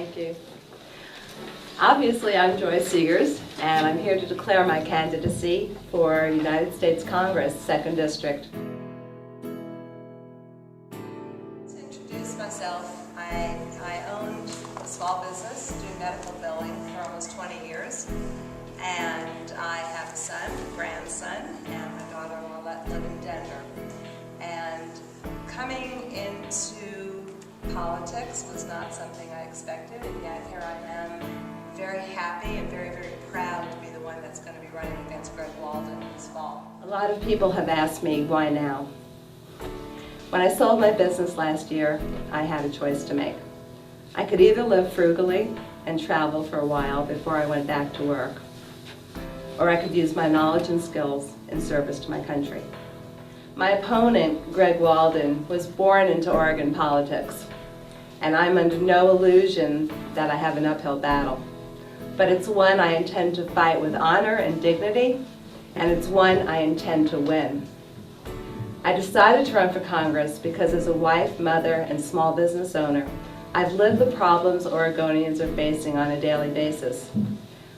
Thank you. Obviously, I'm Joyce Segers, and I'm here to declare my candidacy for United States Congress, 2nd District. To introduce myself, I owned a small business doing medical billing for almost 20 years, and I have a son, a grandson, and my daughter-in-law live in Denver. And coming into politics was not something I expected, and yet here I am, very happy and very, very proud to be the one that's going to be running against Greg Walden this fall. A lot of people have asked me, why now? When I sold my business last year, I had a choice to make. I could either live frugally and travel for a while before I went back to work, or I could use my knowledge and skills in service to my country. My opponent, Greg Walden, was born into Oregon politics, and I'm under no illusion that I have an uphill battle. But it's one I intend to fight with honor and dignity, and it's one I intend to win. I decided to run for Congress because as a wife, mother, and small business owner, I've lived the problems Oregonians are facing on a daily basis.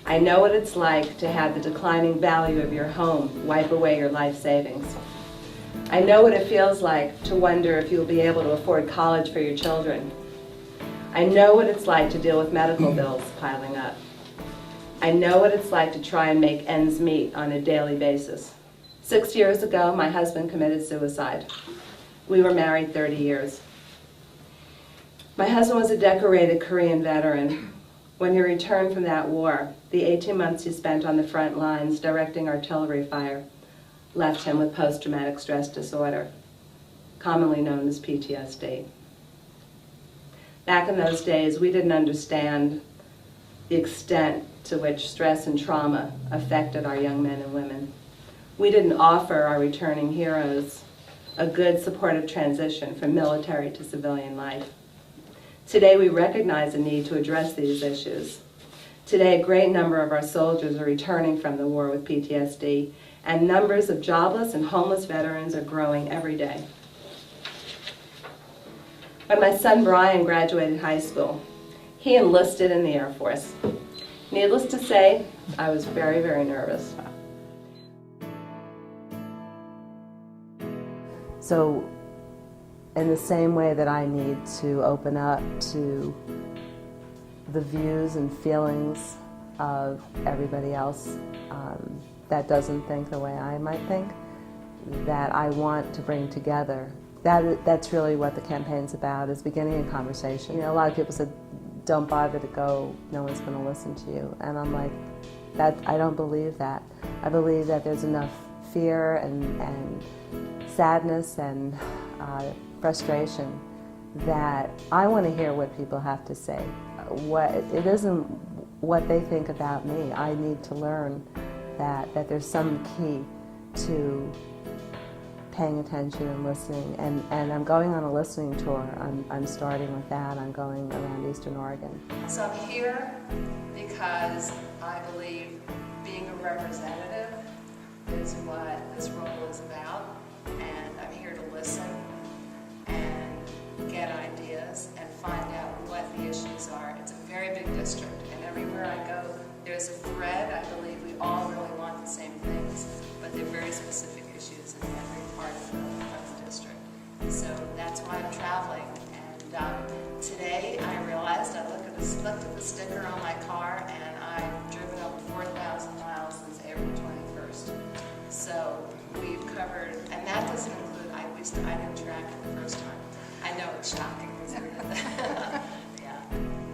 I know what it's like to have the declining value of your home wipe away your life savings. I know what it feels like to wonder if you'll be able to afford college for your children. I know what it's like to deal with medical bills piling up. I know what it's like to try and make ends meet on a daily basis. 6 years ago, my husband committed suicide. We were married 30 years. My husband was a decorated Korean veteran. When he returned from that war, the 18 months he spent on the front lines directing artillery fire left him with post-traumatic stress disorder, commonly known as PTSD. Back in those days, we didn't understand the extent to which stress and trauma affected our young men and women. We didn't offer our returning heroes a good supportive transition from military to civilian life. Today we recognize the need to address these issues. Today a great number of our soldiers are returning from the war with PTSD, and numbers of jobless and homeless veterans are growing every day. When my son Brian graduated high school, he enlisted in the Air Force. Needless to say, I was very, very nervous. So, in the same way that I need to open up to the views and feelings of everybody else that doesn't think the way I might think, that I want to bring together. That's really what the campaign's about, is beginning a conversation. You know, a lot of people said, don't bother to go, no one's going to listen to you. And I'm like, I don't believe that. I believe that there's enough fear and sadness and frustration that I want to hear what people have to say. It isn't what they think about me. I need to learn that there's some key to paying attention and listening, and I'm going on a listening tour. I'm starting with that. I'm going around Eastern Oregon. So I'm here because I believe being a representative is what this role is about, and I'm here to listen and get ideas and find out what the issues are. It's a very big district, and everywhere I go there's a thread. I believe we all really want the same things, but they're very specific issues in every part of the district. So that's why I'm traveling. And today I realized, I looked at the sticker on my car, and I've driven over 4,000 miles since April 21st. So we've covered, and that doesn't include, I didn't track it the first time. I know it's shocking, isn't it? Yeah.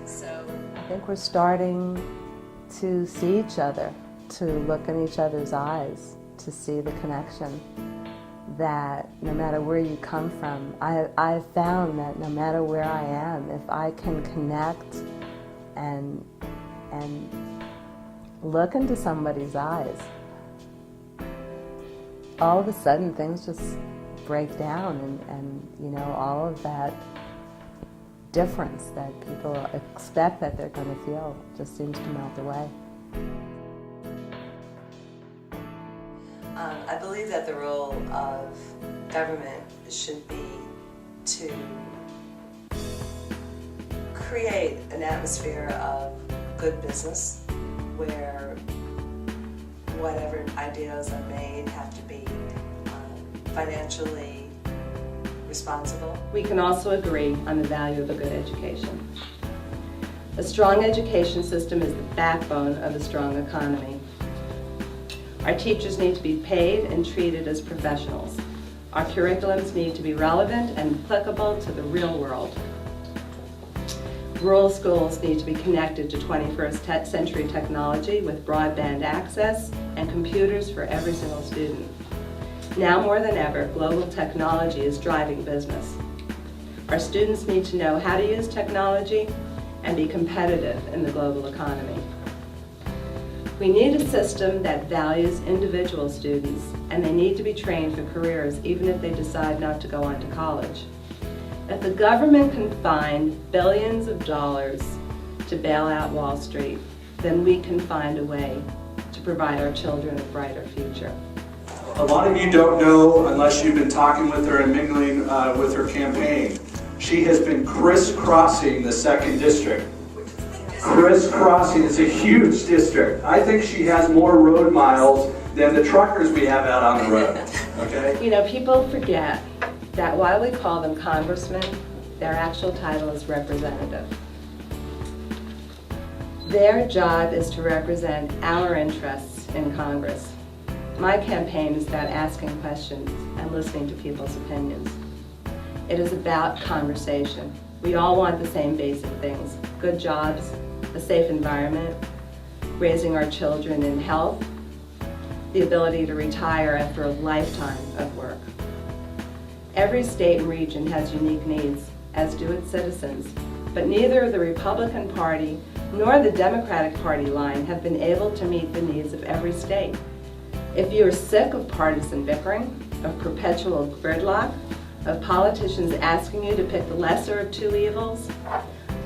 So I think we're starting to see each other, to look in each other's eyes, to see the connection, that no matter where you come from, I've found that no matter where I am, if I can connect and look into somebody's eyes, all of a sudden things just break down, and you know, all of that difference that people expect that they're going to feel just seems to melt away. I believe that the role of government should be to create an atmosphere of good business where whatever ideas are made have to be financially responsible. We can also agree on the value of a good education. A strong education system is the backbone of a strong economy. Our teachers need to be paid and treated as professionals. Our curriculums need to be relevant and applicable to the real world. Rural schools need to be connected to 21st century technology with broadband access and computers for every single student. Now more than ever, global technology is driving business. Our students need to know how to use technology and be competitive in the global economy. We need a system that values individual students, and they need to be trained for careers even if they decide not to go on to college. If the government can find billions of dollars to bail out Wall Street, then we can find a way to provide our children a brighter future. A lot of you don't know, unless you've been talking with her and mingling with her campaign, she has been crisscrossing the 2nd District. Crisscrossing is a huge district. I think she has more road miles than the truckers we have out on the road, okay? You know, people forget that while we call them congressmen, their actual title is representative. Their job is to represent our interests in Congress. My campaign is about asking questions and listening to people's opinions. It is about conversation. We all want the same basic things: good jobs, a safe environment, raising our children in health, the ability to retire after a lifetime of work. Every state and region has unique needs, as do its citizens, but neither the Republican Party nor the Democratic Party line have been able to meet the needs of every state. If you are sick of partisan bickering, of perpetual gridlock, of politicians asking you to pick the lesser of two evils,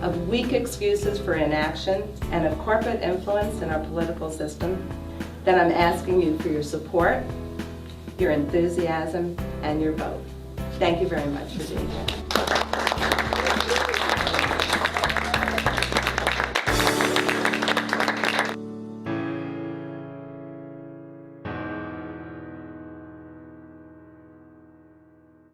of weak excuses for inaction, and of corporate influence in our political system, then I'm asking you for your support, your enthusiasm, and your vote. Thank you very much for being here.